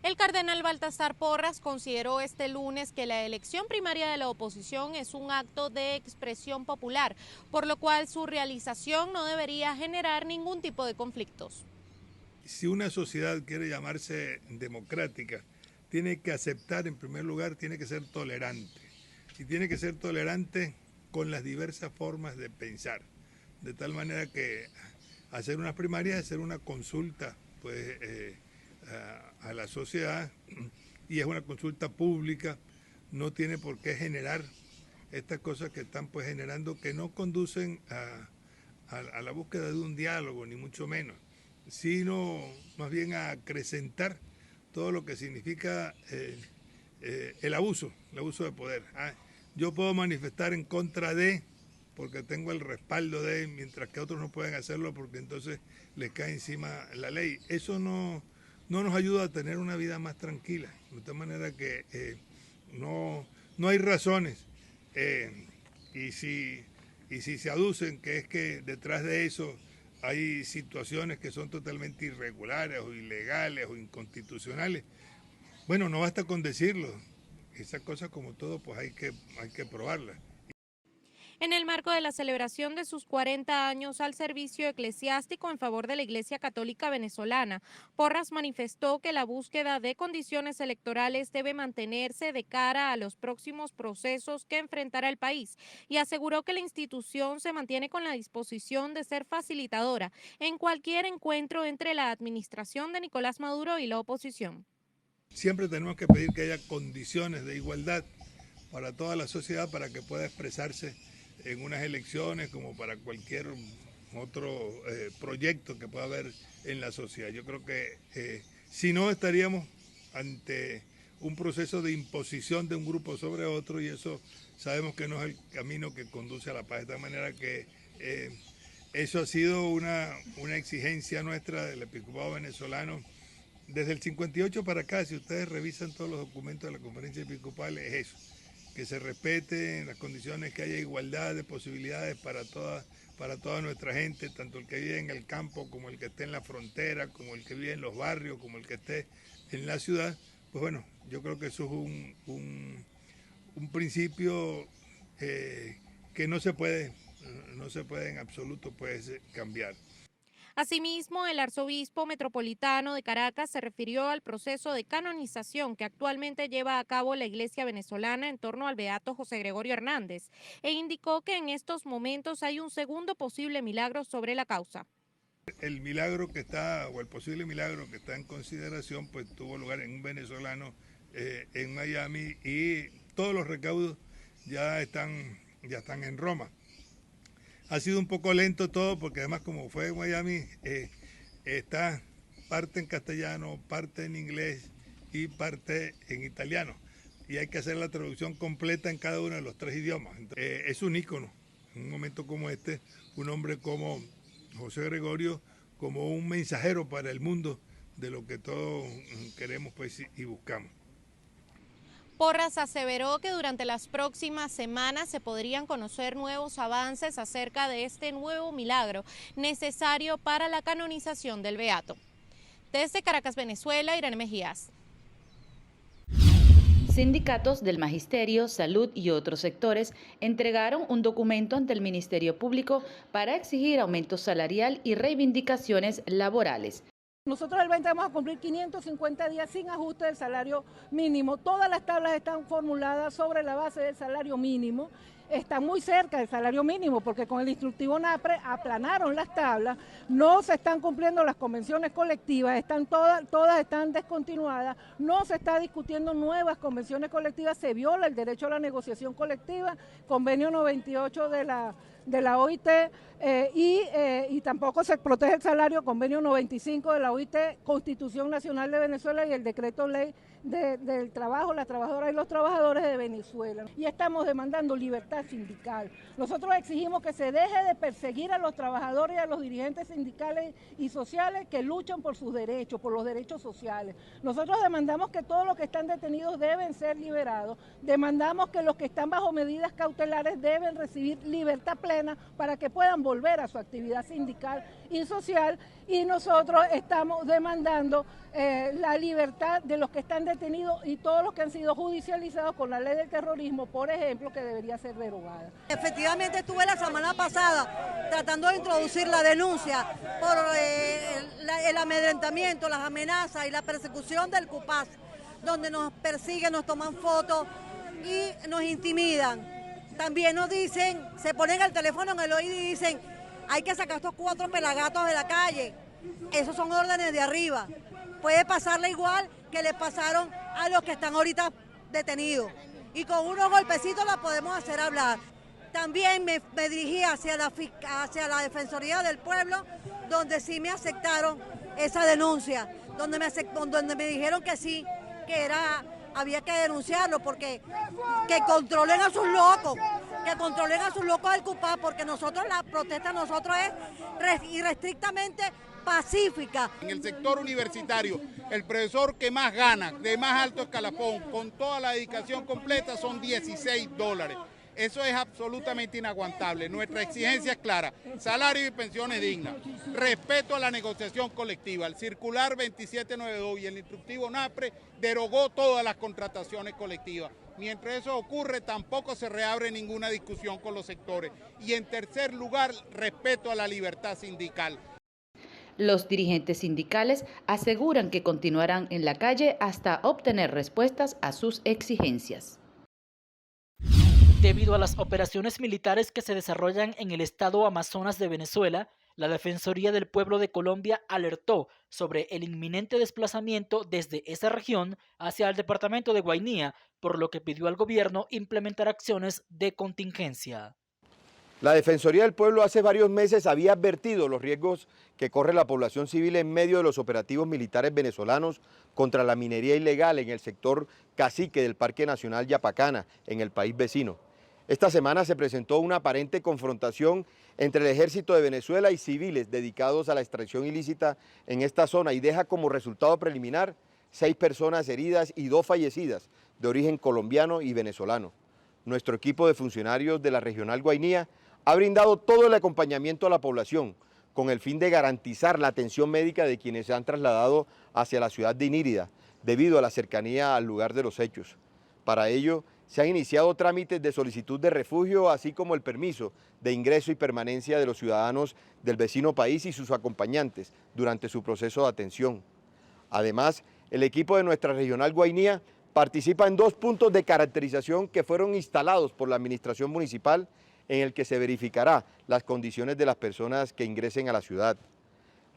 El cardenal Baltasar Porras consideró este lunes que la elección primaria de la oposición es un acto de expresión popular, por lo cual su realización no debería generar ningún tipo de conflictos. Si una sociedad quiere llamarse democrática, tiene que aceptar, en primer lugar, tiene que ser tolerante. Y tiene que ser tolerante con las diversas formas de pensar. De tal manera que hacer unas primarias es hacer una consulta pues, a la sociedad, y es una consulta pública, no tiene por qué generar estas cosas que están pues generando, que no conducen a la búsqueda de un diálogo, ni mucho menos, sino más bien a acrecentar todo lo que significa el abuso de poder. Yo puedo manifestar en contra de, porque tengo el respaldo de, mientras que otros no pueden hacerlo porque entonces les cae encima la ley. Eso no nos ayuda a tener una vida más tranquila, de tal manera que no hay razones. Y si se aducen que es que detrás de eso hay situaciones que son totalmente irregulares o ilegales o inconstitucionales, bueno, no basta con decirlo. Esas cosas, como todo, pues hay que probarlas. En el marco de la celebración de sus 40 años al servicio eclesiástico en favor de la Iglesia Católica Venezolana, Porras manifestó que la búsqueda de condiciones electorales debe mantenerse de cara a los próximos procesos que enfrentará el país y aseguró que la institución se mantiene con la disposición de ser facilitadora en cualquier encuentro entre la administración de Nicolás Maduro y la oposición. Siempre tenemos que pedir que haya condiciones de igualdad para toda la sociedad para que pueda expresarse en unas elecciones como para cualquier otro proyecto que pueda haber en la sociedad. Yo creo que si no, estaríamos ante un proceso de imposición de un grupo sobre otro, y eso sabemos que no es el camino que conduce a la paz. De tal manera que eso ha sido una exigencia nuestra del episcopado venezolano desde el 58 para acá. Si ustedes revisan todos los documentos de la conferencia episcopal, es eso, que se respeten las condiciones, que haya igualdad de posibilidades para toda nuestra gente, tanto el que vive en el campo como el que esté en la frontera, como el que vive en los barrios, como el que esté en la ciudad. Pues bueno, yo creo que eso es un principio que no se puede en absoluto pues, cambiar. Asimismo, el arzobispo metropolitano de Caracas se refirió al proceso de canonización que actualmente lleva a cabo la Iglesia venezolana en torno al beato José Gregorio Hernández e indicó que en estos momentos hay un segundo posible milagro sobre la causa. El milagro que está, o el posible milagro que está en consideración, pues tuvo lugar en un venezolano en Miami, y todos los recaudos ya están en Roma. Ha sido un poco lento todo porque además, como fue en Miami, está parte en castellano, parte en inglés y parte en italiano. Y hay que hacer la traducción completa en cada uno de los tres idiomas. Es un ícono, en un momento como este, un hombre como José Gregorio, como un mensajero para el mundo de lo que todos queremos pues, y buscamos. Porras aseveró que durante las próximas semanas se podrían conocer nuevos avances acerca de este nuevo milagro necesario para la canonización del beato. Desde Caracas, Venezuela, Irene Mejías. Sindicatos del Magisterio, Salud y otros sectores entregaron un documento ante el Ministerio Público para exigir aumento salarial y reivindicaciones laborales. Nosotros el 20 vamos a cumplir 550 días sin ajuste del salario mínimo. Todas las tablas están formuladas sobre la base del salario mínimo. Están muy cerca del salario mínimo porque con el instructivo NAPRE aplanaron las tablas, no se están cumpliendo las convenciones colectivas, están todas están descontinuadas, no se está discutiendo nuevas convenciones colectivas, se viola el derecho a la negociación colectiva, convenio 98 de la OIT, y tampoco se protege el salario, convenio 95 de la OIT, Constitución Nacional de Venezuela y el decreto ley del trabajo, las trabajadoras y los trabajadores de Venezuela. Y estamos demandando libertad sindical. Nosotros exigimos que se deje de perseguir a los trabajadores y a los dirigentes sindicales y sociales que luchan por sus derechos, por los derechos sociales. Nosotros demandamos que todos los que están detenidos deben ser liberados. Demandamos que los que están bajo medidas cautelares deben recibir libertad plena para que puedan volver a su actividad sindical y social. Y nosotros estamos demandando la libertad de los que están detenidos y todos los que han sido judicializados con la ley del terrorismo, por ejemplo, que debería ser derogada. Efectivamente estuve la semana pasada tratando de introducir la denuncia por el amedrentamiento, las amenazas y la persecución del CUPAS, donde nos persiguen, nos toman fotos y nos intimidan. También nos dicen, se ponen el teléfono en el oído y dicen, hay que sacar estos 4 pelagatos de la calle. Esos son órdenes de arriba. Puede pasarle igual que le pasaron a los que están ahorita detenidos. Y con unos golpecitos la podemos hacer hablar. También me dirigí hacia la Defensoría del Pueblo, donde sí me aceptaron esa denuncia, donde me dijeron que sí, que había que denunciarlo, porque que controlen a sus locos, del CUPAS, porque la protesta de nosotros es irrestrictamente pacífica. En el sector universitario, el profesor que más gana, de más alto escalafón, con toda la dedicación completa, son $16. Eso es absolutamente inaguantable. Nuestra exigencia es clara: salario y pensiones dignas, respeto a la negociación colectiva. El circular 2792 y el instructivo NAPRE derogó todas las contrataciones colectivas. Mientras eso ocurre, tampoco se reabre ninguna discusión con los sectores. Y en tercer lugar, respeto a la libertad sindical. Los dirigentes sindicales aseguran que continuarán en la calle hasta obtener respuestas a sus exigencias. Debido a las operaciones militares que se desarrollan en el estado Amazonas de Venezuela, la Defensoría del Pueblo de Colombia alertó sobre el inminente desplazamiento desde esa región hacia el departamento de Guainía, por lo que pidió al gobierno implementar acciones de contingencia. La Defensoría del Pueblo hace varios meses había advertido los riesgos que corre la población civil en medio de los operativos militares venezolanos contra la minería ilegal en el sector Cacique del Parque Nacional Yapacana, en el país vecino. Esta semana se presentó una aparente confrontación entre el ejército de Venezuela y civiles dedicados a la extracción ilícita en esta zona y deja como resultado preliminar 6 personas heridas y 2 fallecidas de origen colombiano y venezolano. Nuestro equipo de funcionarios de la Regional Guainía ha brindado todo el acompañamiento a la población con el fin de garantizar la atención médica de quienes se han trasladado hacia la ciudad de Inírida debido a la cercanía al lugar de los hechos. Para ello, se han iniciado trámites de solicitud de refugio, así como el permiso de ingreso y permanencia de los ciudadanos del vecino país y sus acompañantes durante su proceso de atención. Además, el equipo de nuestra Regional Guainía participa en 2 puntos de caracterización que fueron instalados por la administración municipal, en el que se verificará las condiciones de las personas que ingresen a la ciudad.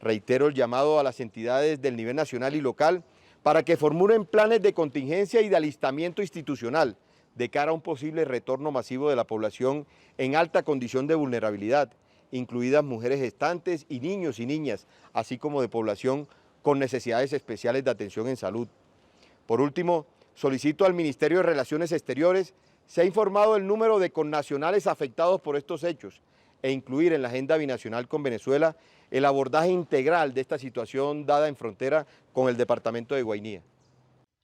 Reitero el llamado a las entidades del nivel nacional y local para que formulen planes de contingencia y de alistamiento institucional de cara a un posible retorno masivo de la población en alta condición de vulnerabilidad, incluidas mujeres gestantes y niños y niñas, así como de población con necesidades especiales de atención en salud. Por último, solicito al Ministerio de Relaciones Exteriores se ha informado el número de connacionales afectados por estos hechos e incluir en la agenda binacional con Venezuela el abordaje integral de esta situación dada en frontera con el departamento de Guainía.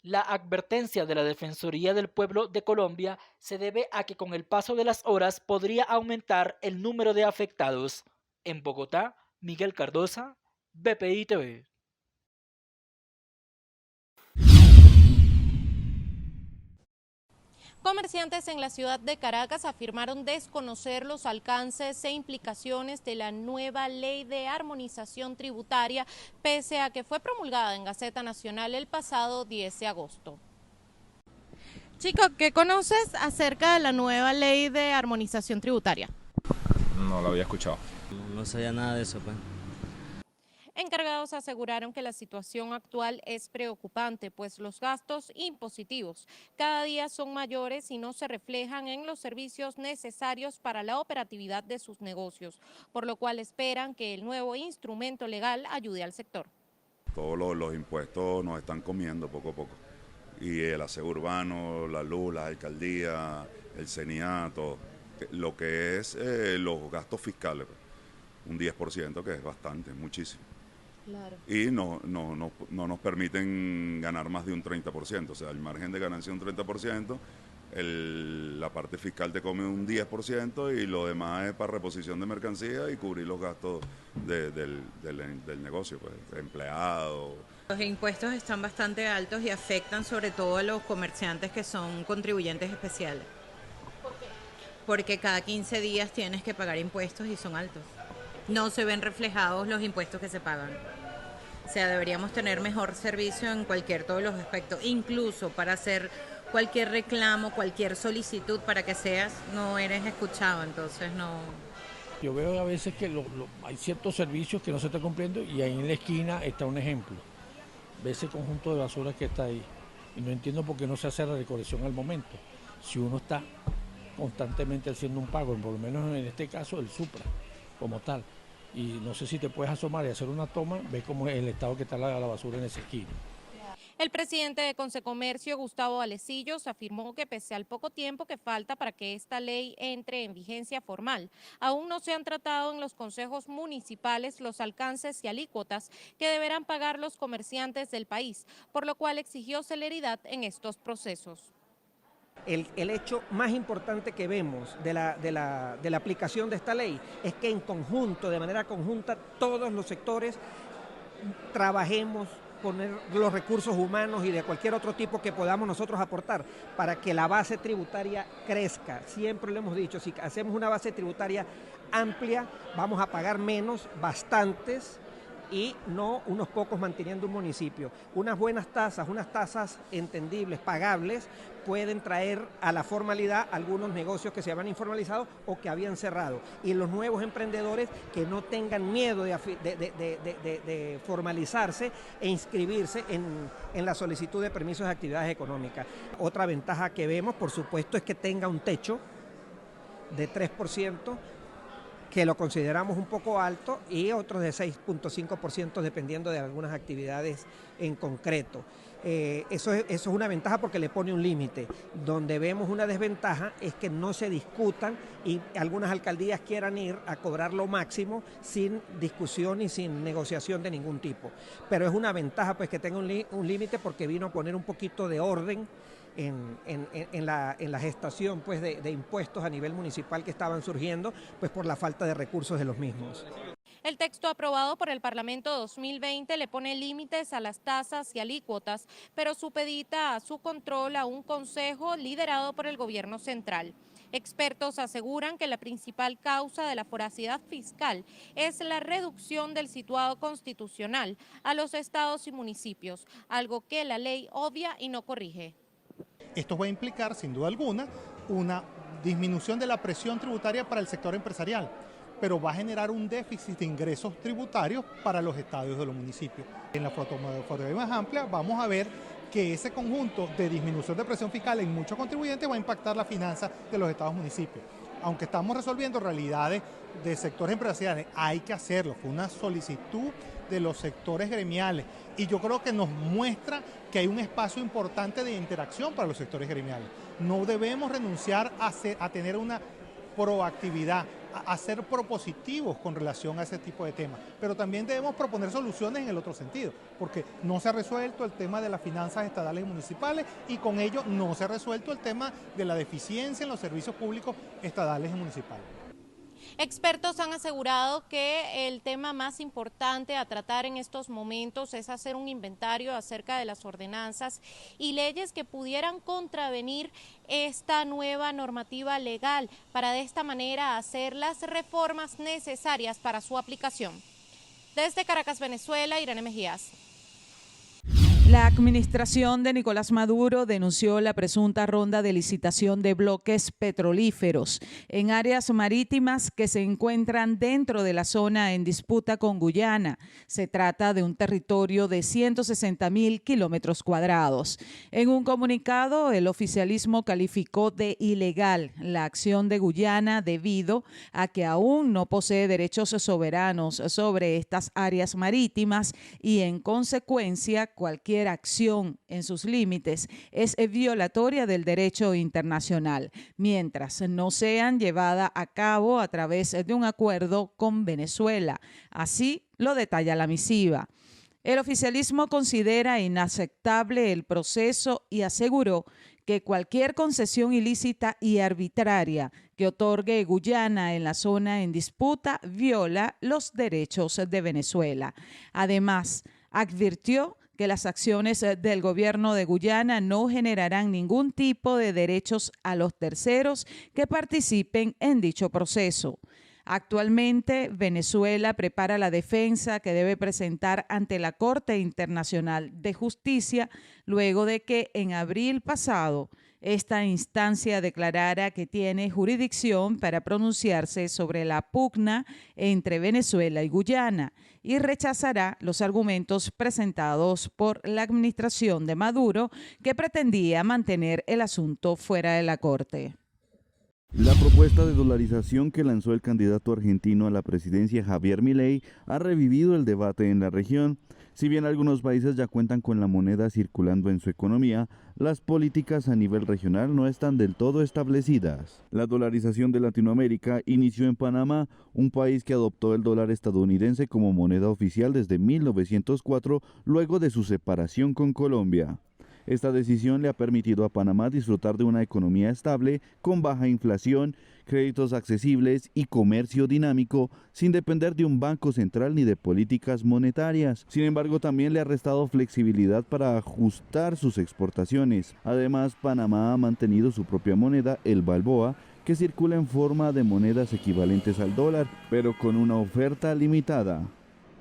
La advertencia de la Defensoría del Pueblo de Colombia se debe a que con el paso de las horas podría aumentar el número de afectados. En Bogotá, Miguel Cardosa, BPI TV. Comerciantes en la ciudad de Caracas afirmaron desconocer los alcances e implicaciones de la nueva ley de armonización tributaria, pese a que fue promulgada en Gaceta Nacional el pasado 10 de agosto. Chico, ¿qué conoces acerca de la nueva ley de armonización tributaria? No lo había escuchado. No sabía nada de eso, pues. Encargados aseguraron que la situación actual es preocupante, pues los gastos impositivos cada día son mayores y no se reflejan en los servicios necesarios para la operatividad de sus negocios, por lo cual esperan que el nuevo instrumento legal ayude al sector. Todos los impuestos nos están comiendo poco a poco. y el aseo urbano, la luz, la alcaldía, el CENIA, todo. Lo que es los gastos fiscales, un 10%, que es bastante, muchísimo. Claro. Y no nos permiten ganar más de un 30%, o sea, el margen de ganancia es un 30%, la parte fiscal te come un 10% y lo demás es para reposición de mercancía y cubrir los gastos del negocio, pues, empleados. Los impuestos están bastante altos y afectan sobre todo a los comerciantes que son contribuyentes especiales. ¿Por qué? Porque cada 15 días tienes que pagar impuestos y son altos. No se ven reflejados los impuestos que se pagan. O sea, deberíamos tener mejor servicio en todos los aspectos, incluso para hacer cualquier reclamo, cualquier solicitud para que seas, no eres escuchado, entonces no. Yo veo a veces que hay ciertos servicios que no se están cumpliendo y ahí en la esquina está un ejemplo. Ve ese conjunto de basura que está ahí y no entiendo por qué no se hace la recolección al momento. Si uno está constantemente haciendo un pago, por lo menos en este caso el Supra como tal, y no sé si te puedes asomar y hacer una toma, ves cómo es el estado que está la basura en esa esquina. El presidente de Concecomercio, Gustavo Valecillos, afirmó que pese al poco tiempo que falta para que esta ley entre en vigencia formal, aún no se han tratado en los consejos municipales los alcances y alícuotas que deberán pagar los comerciantes del país, por lo cual exigió celeridad en estos procesos. El hecho más importante que vemos de la aplicación de esta ley es que en conjunto, de manera conjunta, todos los sectores trabajemos, poner los recursos humanos y de cualquier otro tipo que podamos nosotros aportar para que la base tributaria crezca. Siempre lo hemos dicho, si hacemos una base tributaria amplia, vamos a pagar menos, bastantes, y no unos pocos manteniendo un municipio. Unas buenas tasas, unas tasas entendibles, pagables, pueden traer a la formalidad algunos negocios que se habían informalizado o que habían cerrado. Y los nuevos emprendedores que no tengan miedo de formalizarse e inscribirse en la solicitud de permisos de actividades económicas. Otra ventaja que vemos, por supuesto, es que tenga un techo de 3%, que lo consideramos un poco alto, y otros de 6.5% dependiendo de algunas actividades en concreto. Eso es una ventaja porque le pone un límite. Donde vemos una desventaja es que no se discutan y algunas alcaldías quieran ir a cobrar lo máximo sin discusión y sin negociación de ningún tipo. Pero es una ventaja pues que tenga un límite porque vino a poner un poquito de orden en la gestación pues, de impuestos a nivel municipal que estaban surgiendo pues, por la falta de recursos de los mismos. El texto aprobado por el Parlamento 2020 le pone límites a las tasas y alícuotas, pero supedita a su control a un consejo liderado por el gobierno central. Expertos aseguran que la principal causa de la voracidad fiscal es la reducción del situado constitucional a los estados y municipios, algo que la ley obvia y no corrige. Esto va a implicar, sin duda alguna, una disminución de la presión tributaria para el sector empresarial, pero va a generar un déficit de ingresos tributarios para los estados de los municipios. En la fotografía más amplia vamos a ver que ese conjunto de disminución de presión fiscal en muchos contribuyentes va a impactar la finanza de los estados y municipios. Aunque estamos resolviendo realidades de sectores empresariales, hay que hacerlo. Fue una solicitud de los sectores gremiales y yo creo que nos muestra que hay un espacio importante de interacción para los sectores gremiales. No debemos renunciar a tener una proactividad, a ser propositivos con relación a ese tipo de temas, pero también debemos proponer soluciones en el otro sentido, porque no se ha resuelto el tema de las finanzas estatales y municipales y con ello no se ha resuelto el tema de la deficiencia en los servicios públicos estatales y municipales. Expertos han asegurado que el tema más importante a tratar en estos momentos es hacer un inventario acerca de las ordenanzas y leyes que pudieran contravenir esta nueva normativa legal para de esta manera hacer las reformas necesarias para su aplicación. Desde Caracas, Venezuela, Irene Mejías. La administración de Nicolás Maduro denunció la presunta ronda de licitación de bloques petrolíferos en áreas marítimas que se encuentran dentro de la zona en disputa con Guyana. Se trata de un territorio de 160.000 kilómetros cuadrados. En un comunicado, el oficialismo calificó de ilegal la acción de Guyana debido a que aún no posee derechos soberanos sobre estas áreas marítimas y, en consecuencia, cualquier cualquier acción en sus límites es violatoria del derecho internacional, mientras no sean llevadas a cabo a través de un acuerdo con Venezuela. Así lo detalla la misiva. El oficialismo considera inaceptable el proceso y aseguró que cualquier concesión ilícita y arbitraria que otorgue Guyana en la zona en disputa viola los derechos de Venezuela. Además, advirtió que las acciones del gobierno de Guyana no generarán ningún tipo de derechos a los terceros que participen en dicho proceso. Actualmente, Venezuela prepara la defensa que debe presentar ante la Corte Internacional de Justicia luego de que en abril pasado esta instancia declarara que tiene jurisdicción para pronunciarse sobre la pugna entre Venezuela y Guyana y rechazará los argumentos presentados por la administración de Maduro, que pretendía mantener el asunto fuera de la Corte. La propuesta de dolarización que lanzó el candidato argentino a la presidencia Javier Milei ha revivido el debate en la región. Si bien algunos países ya cuentan con la moneda circulando en su economía, las políticas a nivel regional no están del todo establecidas. La dolarización de Latinoamérica inició en Panamá, un país que adoptó el dólar estadounidense como moneda oficial desde 1904, luego de su separación con Colombia. Esta decisión le ha permitido a Panamá disfrutar de una economía estable, con baja inflación, créditos accesibles y comercio dinámico, sin depender de un banco central ni de políticas monetarias. Sin embargo, también le ha restado flexibilidad para ajustar sus exportaciones. Además, Panamá ha mantenido su propia moneda, el balboa, que circula en forma de monedas equivalentes al dólar, pero con una oferta limitada.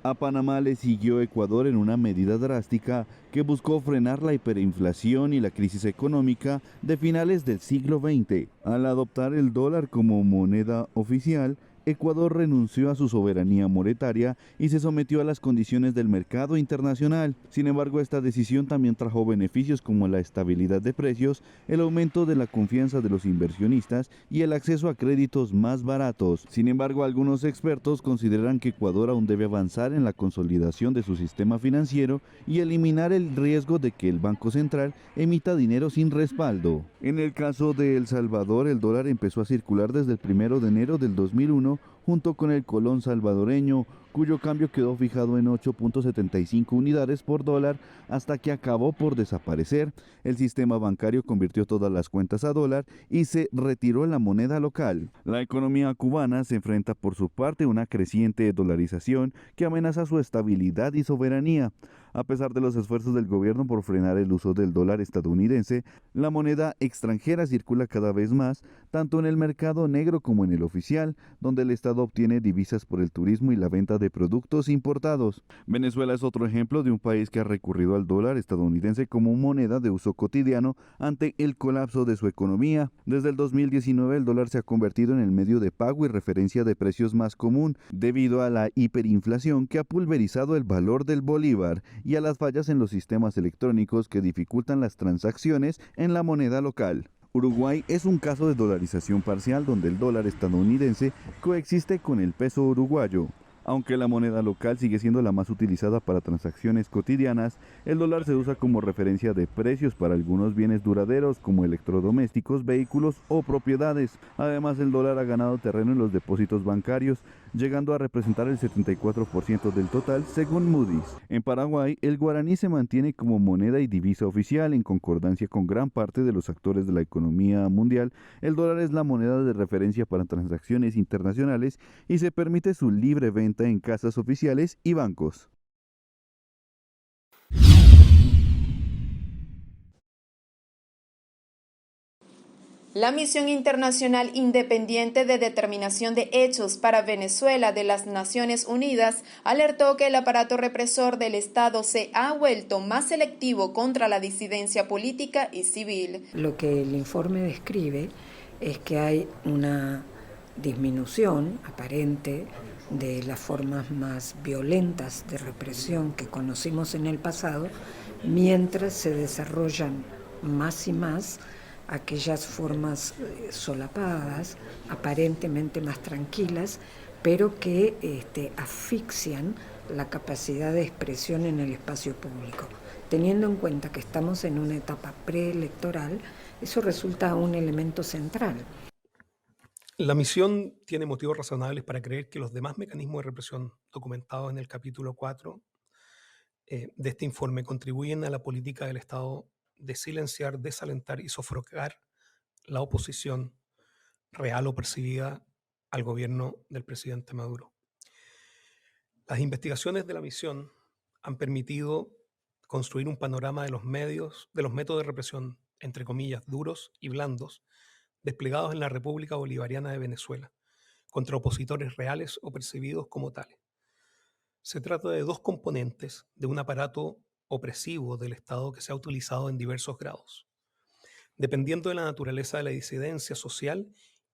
A Panamá le siguió Ecuador en una medida drástica que buscó frenar la hiperinflación y la crisis económica de finales del siglo XX. Al adoptar el dólar como moneda oficial, Ecuador renunció a su soberanía monetaria y se sometió a las condiciones del mercado internacional. Sin embargo, esta decisión también trajo beneficios como la estabilidad de precios, el aumento de la confianza de los inversionistas y el acceso a créditos más baratos. Sin embargo, algunos expertos consideran que Ecuador aún debe avanzar en la consolidación de su sistema financiero y eliminar el riesgo de que el Banco Central emita dinero sin respaldo. En el caso de El Salvador, el dólar empezó a circular desde el 1 de enero del 2001 junto con el colón salvadoreño, cuyo cambio quedó fijado en 8.75 unidades por dólar hasta que acabó por desaparecer. El sistema bancario convirtió todas las cuentas a dólar y se retiró la moneda local. La economía cubana se enfrenta por su parte a una creciente dolarización que amenaza su estabilidad y soberanía. A pesar de los esfuerzos del gobierno por frenar el uso del dólar estadounidense, la moneda extranjera circula cada vez más, tanto en el mercado negro como en el oficial, donde el Estado obtiene divisas por el turismo y la venta de productos importados. Venezuela es otro ejemplo de un país que ha recurrido al dólar estadounidense como moneda de uso cotidiano ante el colapso de su economía. Desde el 2019 el dólar se ha convertido en el medio de pago y referencia de precios más común, debido a la hiperinflación que ha pulverizado el valor del bolívar y a las fallas en los sistemas electrónicos que dificultan las transacciones en la moneda local. Uruguay es un caso de dolarización parcial donde el dólar estadounidense coexiste con el peso uruguayo. Aunque la moneda local sigue siendo la más utilizada para transacciones cotidianas, el dólar se usa como referencia de precios para algunos bienes duraderos como electrodomésticos, vehículos o propiedades. Además, el dólar ha ganado terreno en los depósitos bancarios, llegando a representar el 74% del total, según Moody's. En Paraguay, el guaraní se mantiene como moneda y divisa oficial en concordancia con gran parte de los actores de la economía mundial. El dólar es la moneda de referencia para transacciones internacionales y se permite su libre venta en casas oficiales y bancos. La Misión Internacional Independiente de Determinación de Hechos para Venezuela de las Naciones Unidas alertó que el aparato represor del Estado se ha vuelto más selectivo contra la disidencia política y civil. Lo que el informe describe es que hay una disminución aparente de las formas más violentas de represión que conocimos en el pasado, mientras se desarrollan más y más aquellas formas solapadas, aparentemente más tranquilas, pero que asfixian la capacidad de expresión en el espacio público. Teniendo en cuenta que estamos en una etapa preelectoral, eso resulta un elemento central. La misión tiene motivos razonables para creer que los demás mecanismos de represión documentados en el capítulo 4 de este informe contribuyen a la política del Estado de silenciar, desalentar y sofocar la oposición real o percibida al gobierno del presidente Maduro. Las investigaciones de la misión han permitido construir un panorama de los métodos de represión, entre comillas, duros y blandos, desplegados en la República Bolivariana de Venezuela, contra opositores reales o percibidos como tales. Se trata de dos componentes de un aparato opresivo del Estado que se ha utilizado en diversos grados, dependiendo de la naturaleza de la disidencia social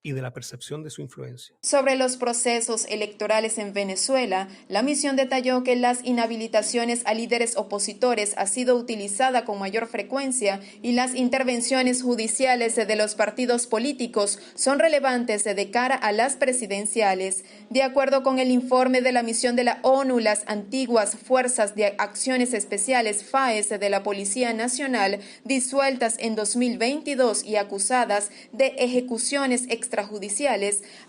y de la percepción de su influencia. Sobre los procesos electorales en Venezuela, la misión detalló que las inhabilitaciones a líderes opositores ha sido utilizada con mayor frecuencia y las intervenciones judiciales de los partidos políticos son relevantes de cara a las presidenciales. De acuerdo con el informe de la misión de la ONU, las antiguas Fuerzas de Acciones Especiales FAES de la Policía Nacional, disueltas en 2022 y acusadas de ejecuciones extrajudiciales,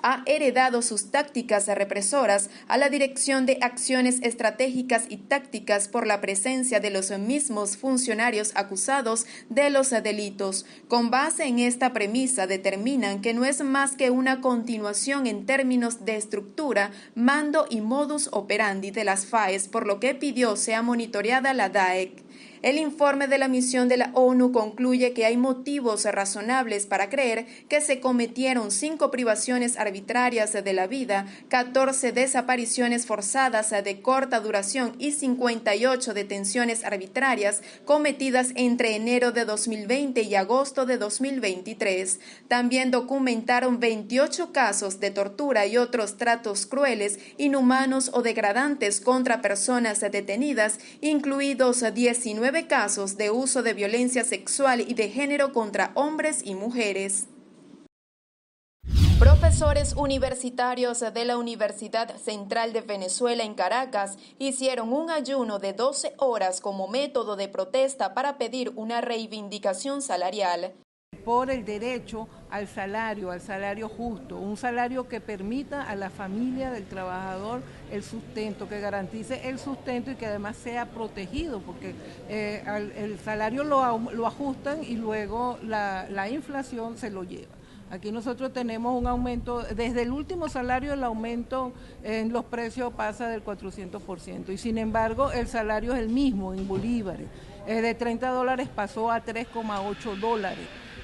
ha heredado sus tácticas represoras a la Dirección de Acciones Estratégicas y Tácticas por la presencia de los mismos funcionarios acusados de los delitos. Con base en esta premisa, determinan que no es más que una continuación en términos de estructura, mando y modus operandi de las FAES, por lo que pidió sea monitoreada la DAEC. El informe de la misión de la ONU concluye que hay motivos razonables para creer que se cometieron 5 privaciones arbitrarias de la vida, 14 desapariciones forzadas de corta duración y 58 detenciones arbitrarias cometidas entre enero de 2020 y agosto de 2023. También documentaron 28 casos de tortura y otros tratos crueles, inhumanos o degradantes contra personas detenidas, incluidos 19 casos de uso de violencia sexual y de género contra hombres y mujeres. Profesores universitarios de la Universidad Central de Venezuela en Caracas hicieron un ayuno de 12 horas como método de protesta para pedir una reivindicación salarial. Por el derecho al salario justo, un salario que permita a la familia del trabajador el sustento, que garantice el sustento y que además sea protegido, porque el salario lo ajustan y luego la inflación se lo lleva. Aquí nosotros tenemos un aumento, desde el último salario el aumento en los precios pasa del 400% y sin embargo el salario es el mismo en bolívares, de $30 pasó a $3,8.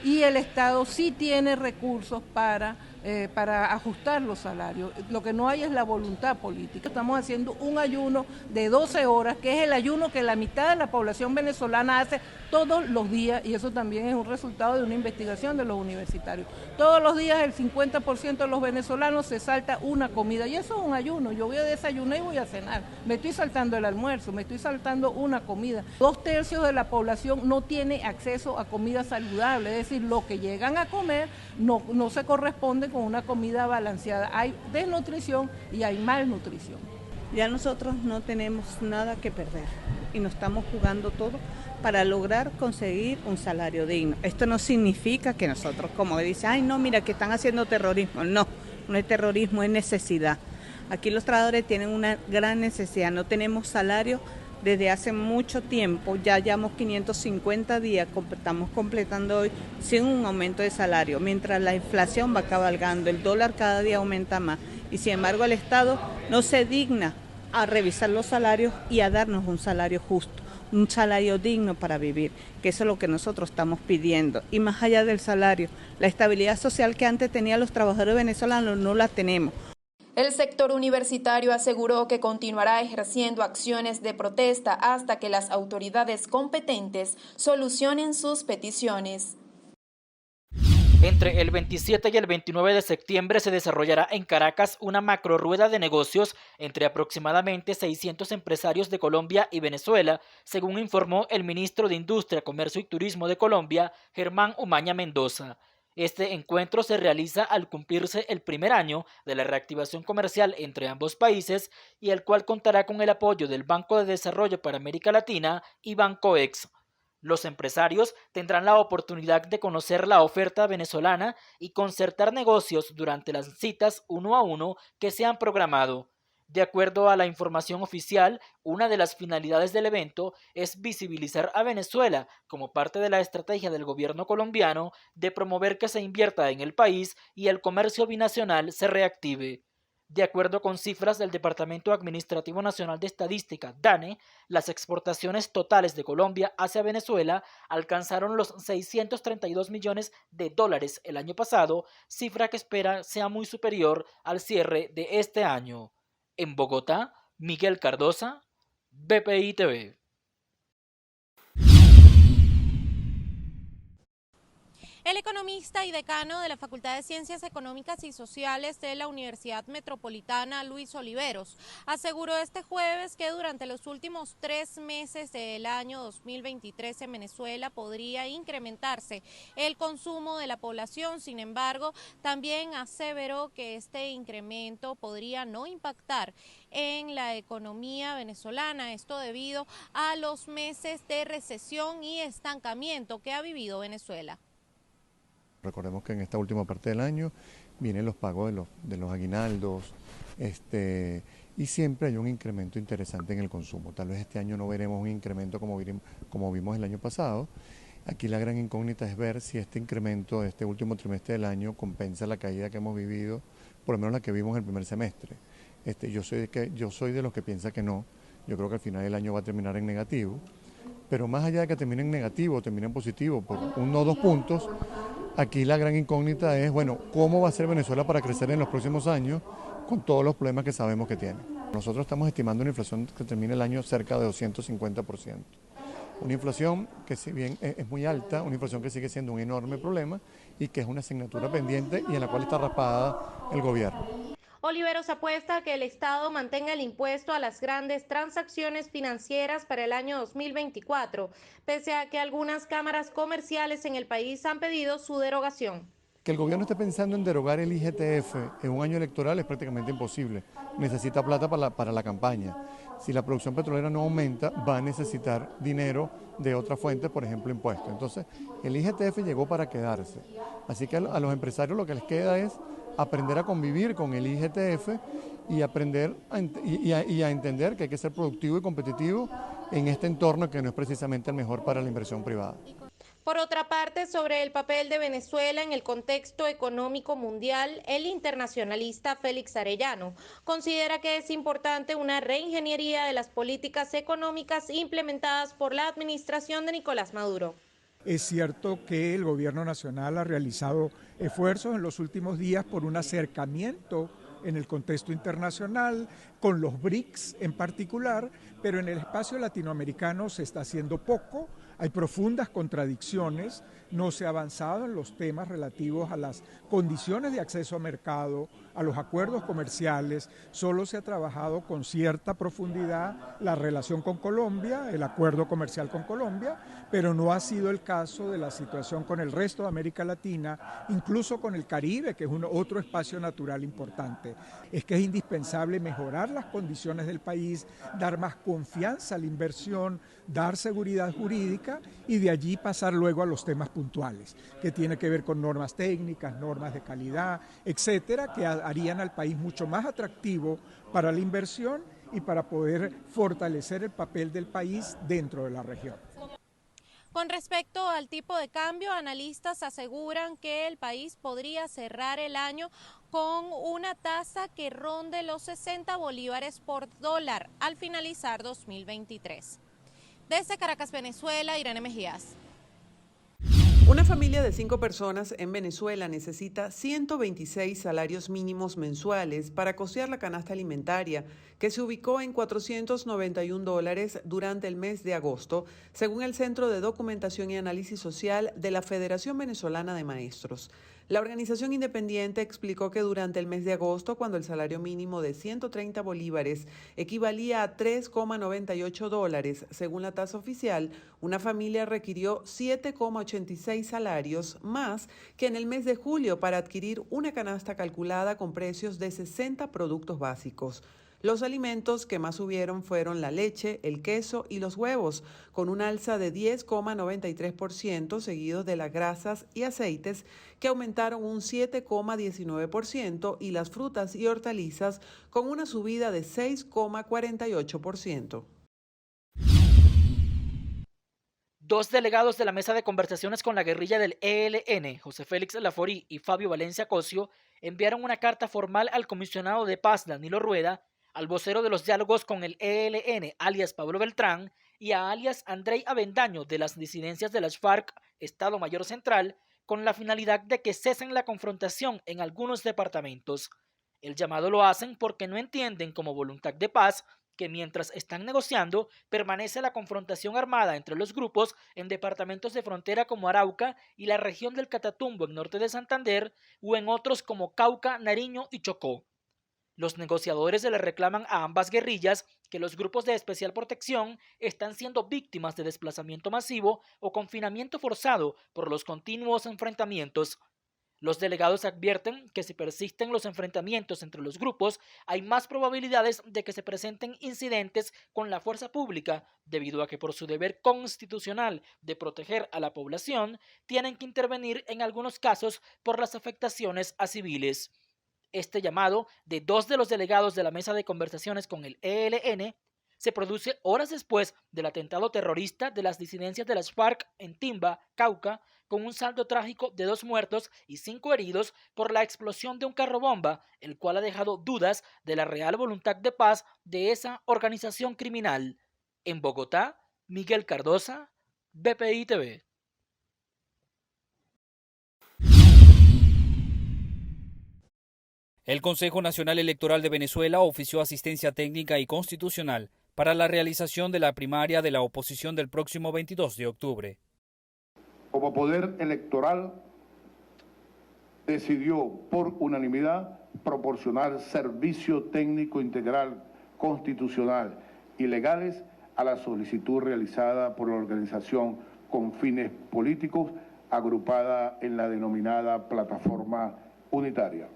Y el Estado sí tiene recursos para ajustar los salarios. Lo que no hay es la voluntad política. Estamos haciendo un ayuno de 12 horas, que es el ayuno que la mitad de la población venezolana hace todos los días, y eso también es un resultado de una investigación de los universitarios. Todos los días el 50% de los venezolanos se salta una comida, y eso es un ayuno. Yo voy a desayunar y voy a cenar. Me estoy saltando el almuerzo, me estoy saltando una comida. 2/3 de la población no tiene acceso a comida saludable, es decir, lo que llegan a comer no se corresponde con una comida balanceada. Hay desnutrición y hay malnutrición. Ya nosotros no tenemos nada que perder y nos estamos jugando todo para lograr conseguir un salario digno. Esto no significa que nosotros, como dice, ay no, mira que están haciendo terrorismo. No, no es terrorismo, es necesidad. Aquí los trabajadores tienen una gran necesidad, no tenemos salario desde hace mucho tiempo, ya llevamos 550 días, estamos completando hoy sin un aumento de salario, mientras la inflación va cabalgando, el dólar cada día aumenta más y sin embargo el Estado no se digna a revisar los salarios y a darnos un salario justo, un salario digno para vivir, que eso es lo que nosotros estamos pidiendo. Y más allá del salario, la estabilidad social que antes tenían los trabajadores venezolanos no la tenemos. El sector universitario aseguró que continuará ejerciendo acciones de protesta hasta que las autoridades competentes solucionen sus peticiones. Entre el 27 y el 29 de septiembre se desarrollará en Caracas una macrorueda de negocios entre aproximadamente 600 empresarios de Colombia y Venezuela, según informó el ministro de Industria, Comercio y Turismo de Colombia, Germán Umaña Mendoza. Este encuentro se realiza al cumplirse el primer año de la reactivación comercial entre ambos países y el cual contará con el apoyo del Banco de Desarrollo para América Latina y Bancoex. Los empresarios tendrán la oportunidad de conocer la oferta venezolana y concertar negocios durante las citas 1 a 1 que se han programado. De acuerdo a la información oficial, una de las finalidades del evento es visibilizar a Venezuela como parte de la estrategia del gobierno colombiano de promover que se invierta en el país y el comercio binacional se reactive. De acuerdo con cifras del Departamento Administrativo Nacional de Estadística, DANE, las exportaciones totales de Colombia hacia Venezuela alcanzaron los $632 millones el año pasado, cifra que espera sea muy superior al cierre de este año. En Bogotá, Miguel Cardosa, BPI TV. El economista y decano de la Facultad de Ciencias Económicas y Sociales de la Universidad Metropolitana, Luis Oliveros, aseguró este jueves que durante los últimos 3 meses del año 2023 en Venezuela podría incrementarse el consumo de la población. Sin embargo, también aseveró que este incremento podría no impactar en la economía venezolana, esto debido a los meses de recesión y estancamiento que ha vivido Venezuela. Recordemos que en esta última parte del año vienen los pagos de los aguinaldos, y siempre hay un incremento interesante en el consumo. Tal vez este año no veremos un incremento como vimos el año pasado. Aquí la gran incógnita es ver si este incremento de este último trimestre del año compensa la caída que hemos vivido, por lo menos la que vimos el primer semestre. Yo soy de los que piensa que no. Yo creo que al final del año va a terminar en negativo. Pero más allá de que termine en negativo o termine en positivo por 1 o 2 puntos, aquí la gran incógnita es, bueno, ¿cómo va a ser Venezuela para crecer en los próximos años con todos los problemas que sabemos que tiene? Nosotros estamos estimando una inflación que termine el año cerca de 250%. Una inflación que si bien es muy alta, una inflación que sigue siendo un enorme problema y que es una asignatura pendiente y en la cual está raspada el gobierno. Oliveros apuesta a que el Estado mantenga el impuesto a las grandes transacciones financieras para el año 2024, pese a que algunas cámaras comerciales en el país han pedido su derogación. Que el gobierno esté pensando en derogar el IGTF en un año electoral es prácticamente imposible. Necesita plata para la campaña. Si la producción petrolera no aumenta, va a necesitar dinero de otras fuentes, por ejemplo, impuestos. Entonces, el IGTF llegó para quedarse. Así que a los empresarios lo que les queda es aprender a convivir con el IGTF y aprender a entender que hay que ser productivo y competitivo en este entorno que no es precisamente el mejor para la inversión privada. Por otra parte, sobre el papel de Venezuela en el contexto económico mundial, el internacionalista Félix Arellano considera que es importante una reingeniería de las políticas económicas implementadas por la administración de Nicolás Maduro. Es cierto que el gobierno nacional ha realizado esfuerzos en los últimos días por un acercamiento en el contexto internacional, con los BRICS en particular, pero en el espacio latinoamericano se está haciendo poco, hay profundas contradicciones, no se ha avanzado en los temas relativos a las condiciones de acceso a mercado, a los acuerdos comerciales, solo se ha trabajado con cierta profundidad la relación con Colombia, el acuerdo comercial con Colombia, pero no ha sido el caso de la situación con el resto de América Latina, incluso con el Caribe, que es otro espacio natural importante. Es que es indispensable mejorar las condiciones del país, dar más confianza a la inversión, dar seguridad jurídica y de allí pasar luego a los temas puntuales, que tiene que ver con normas técnicas, normas de calidad, etcétera, que harían al país mucho más atractivo para la inversión y para poder fortalecer el papel del país dentro de la región. Con respecto al tipo de cambio, analistas aseguran que el país podría cerrar el año con una tasa que ronde los 60 bolívares por dólar al finalizar 2023. Desde Caracas, Venezuela, Irene Mejías. Una familia de 5 personas en Venezuela necesita 126 salarios mínimos mensuales para costear la canasta alimentaria, que se ubicó en $491 durante el mes de agosto, según el Centro de Documentación y Análisis Social de la Federación Venezolana de Maestros. La organización independiente explicó que durante el mes de agosto, cuando el salario mínimo de 130 bolívares equivalía a $3,98, según la tasa oficial, una familia requirió 7,86 salarios más que en el mes de julio para adquirir una canasta calculada con precios de 60 productos básicos. Los alimentos que más subieron fueron la leche, el queso y los huevos, con un alza de 10,93%, seguidos de las grasas y aceites, que aumentaron un 7,19%, y las frutas y hortalizas, con una subida de 6,48%. Dos delegados de la mesa de conversaciones con la guerrilla del ELN, José Félix Laforí y Fabio Valencia Cosio, enviaron una carta formal al comisionado de paz, Danilo Rueda, al vocero de los diálogos con el ELN, alias Pablo Beltrán, y a alias Andrei Avendaño de las disidencias de las FARC, Estado Mayor Central, con la finalidad de que cesen la confrontación en algunos departamentos. El llamado lo hacen porque no entienden como voluntad de paz que mientras están negociando permanece la confrontación armada entre los grupos en departamentos de frontera como Arauca y la región del Catatumbo en norte de Santander, o en otros como Cauca, Nariño y Chocó. Los negociadores se le reclaman a ambas guerrillas que los grupos de especial protección están siendo víctimas de desplazamiento masivo o confinamiento forzado por los continuos enfrentamientos. Los delegados advierten que si persisten los enfrentamientos entre los grupos, hay más probabilidades de que se presenten incidentes con la fuerza pública, debido a que por su deber constitucional de proteger a la población, tienen que intervenir en algunos casos por las afectaciones a civiles. Este llamado de dos de los delegados de la mesa de conversaciones con el ELN se produce horas después del atentado terrorista de las disidencias de las FARC en Timba, Cauca, con un saldo trágico de 2 muertos y 5 heridos por la explosión de un carro bomba, el cual ha dejado dudas de la real voluntad de paz de esa organización criminal. En Bogotá, Miguel Cardosa, BPI TV. El Consejo Nacional Electoral de Venezuela ofició asistencia técnica y constitucional para la realización de la primaria de la oposición del próximo 22 de octubre. Como poder electoral, decidió por unanimidad proporcionar servicio técnico integral, constitucional y legales a la solicitud realizada por la organización con fines políticos agrupada en la denominada Plataforma Unitaria,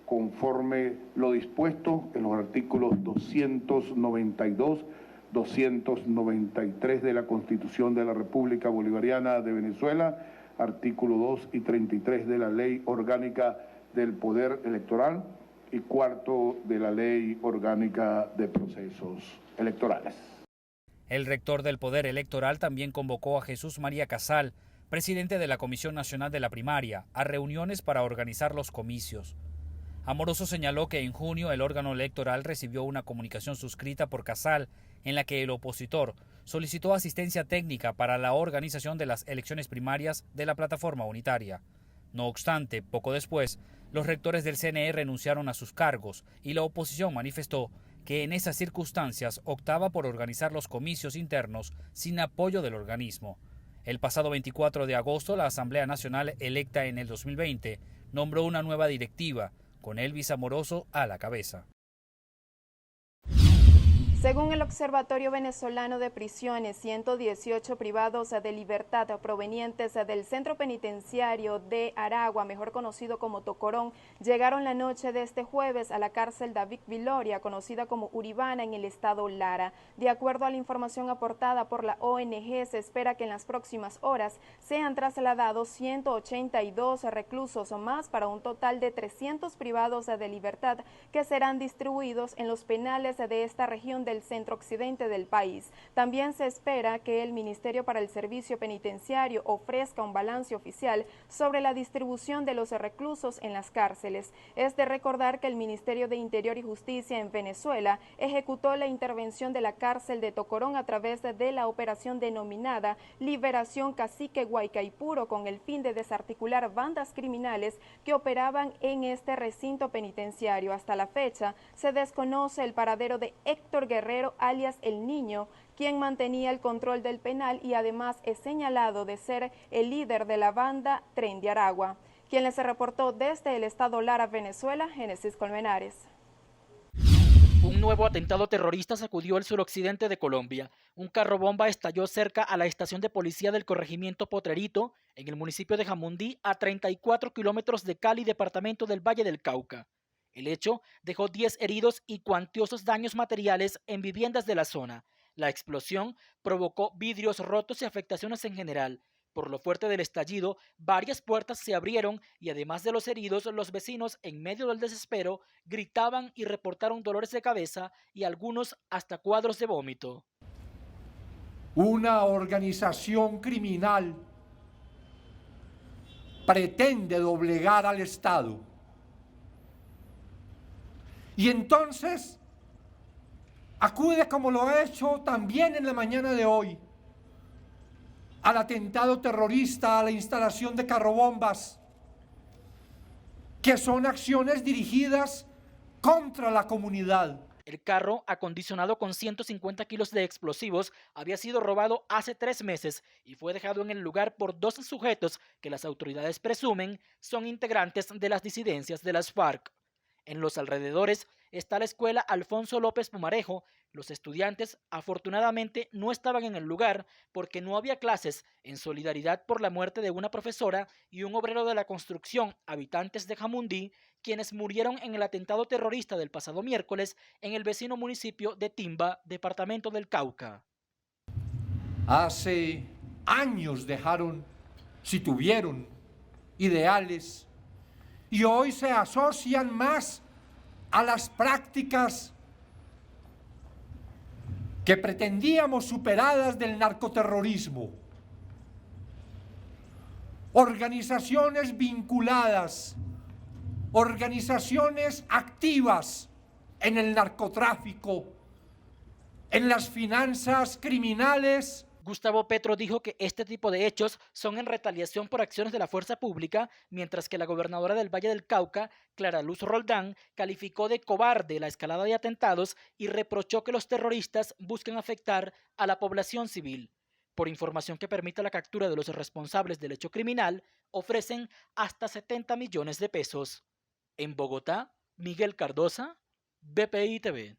conforme lo dispuesto en los artículos 292, 293 de la Constitución de la República Bolivariana de Venezuela, artículo 2 y 33 de la Ley Orgánica del Poder Electoral y cuarto de la Ley Orgánica de Procesos Electorales. El rector del Poder Electoral también convocó a Jesús María Casal, presidente de la Comisión Nacional de la Primaria, a reuniones para organizar los comicios. Amoroso señaló que en junio el órgano electoral recibió una comunicación suscrita por Casal en la que el opositor solicitó asistencia técnica para la organización de las elecciones primarias de la plataforma unitaria. No obstante, poco después, los rectores del CNE renunciaron a sus cargos y la oposición manifestó que en esas circunstancias optaba por organizar los comicios internos sin apoyo del organismo. El pasado 24 de agosto, la Asamblea Nacional electa en el 2020 nombró una nueva directiva, con Elvis Amoroso a la cabeza. Según el Observatorio Venezolano de Prisiones, 118 privados de libertad provenientes del centro penitenciario de Aragua, mejor conocido como Tocorón, llegaron la noche de este jueves a la cárcel David Viloria, conocida como Uribana, en el estado Lara. De acuerdo a la información aportada por la ONG, se espera que en las próximas horas sean trasladados 182 reclusos o más para un total de 300 privados de libertad que serán distribuidos en los penales de esta región del centro occidente del país. También se espera que el Ministerio para el Servicio Penitenciario ofrezca un balance oficial sobre la distribución de los reclusos en las cárceles. Es de recordar que el Ministerio de Interior y Justicia en Venezuela ejecutó la intervención de la cárcel de Tocorón a través de la operación denominada Liberación Cacique Guaycaipuro, con el fin de desarticular bandas criminales que operaban en este recinto penitenciario. Hasta la fecha se desconoce el paradero de Héctor Guerrero, alias El Niño, quien mantenía el control del penal y además es señalado de ser el líder de la banda Tren de Aragua. Quien les reportó desde el estado Lara, Venezuela, Génesis Colmenares. Un nuevo atentado terrorista sacudió el suroccidente de Colombia. Un carro bomba estalló cerca a la estación de policía del corregimiento Potrerito, en el municipio de Jamundí, a 34 kilómetros de Cali, departamento del Valle del Cauca. El hecho dejó 10 heridos y cuantiosos daños materiales en viviendas de la zona. La explosión provocó vidrios rotos y afectaciones en general. Por lo fuerte del estallido, varias puertas se abrieron y además de los heridos, los vecinos, en medio del desespero, gritaban y reportaron dolores de cabeza y algunos hasta cuadros de vómito. Una organización criminal pretende doblegar al Estado. Y entonces acude, como lo ha hecho también en la mañana de hoy, al atentado terrorista, a la instalación de carrobombas, que son acciones dirigidas contra la comunidad. El carro, acondicionado con 150 kilos de explosivos, había sido robado hace 3 meses y fue dejado en el lugar por 12 sujetos que las autoridades presumen son integrantes de las disidencias de las FARC. En los alrededores está la escuela Alfonso López Pumarejo. Los estudiantes afortunadamente no estaban en el lugar porque no había clases, en solidaridad por la muerte de una profesora y un obrero de la construcción, habitantes de Jamundí, quienes murieron en el atentado terrorista del pasado miércoles en el vecino municipio de Timba, departamento del Cauca. Hace años si tuvieron ideales, y hoy se asocian más a las prácticas que pretendíamos superadas del narcoterrorismo. Organizaciones vinculadas, organizaciones activas en el narcotráfico, en las finanzas criminales. Gustavo Petro dijo que este tipo de hechos son en retaliación por acciones de la fuerza pública, mientras que la gobernadora del Valle del Cauca, Clara Luz Roldán, calificó de cobarde la escalada de atentados y reprochó que los terroristas busquen afectar a la población civil. Por información que permita la captura de los responsables del hecho criminal, ofrecen hasta 70 millones de pesos. En Bogotá, Miguel Cardosa, BPI TV.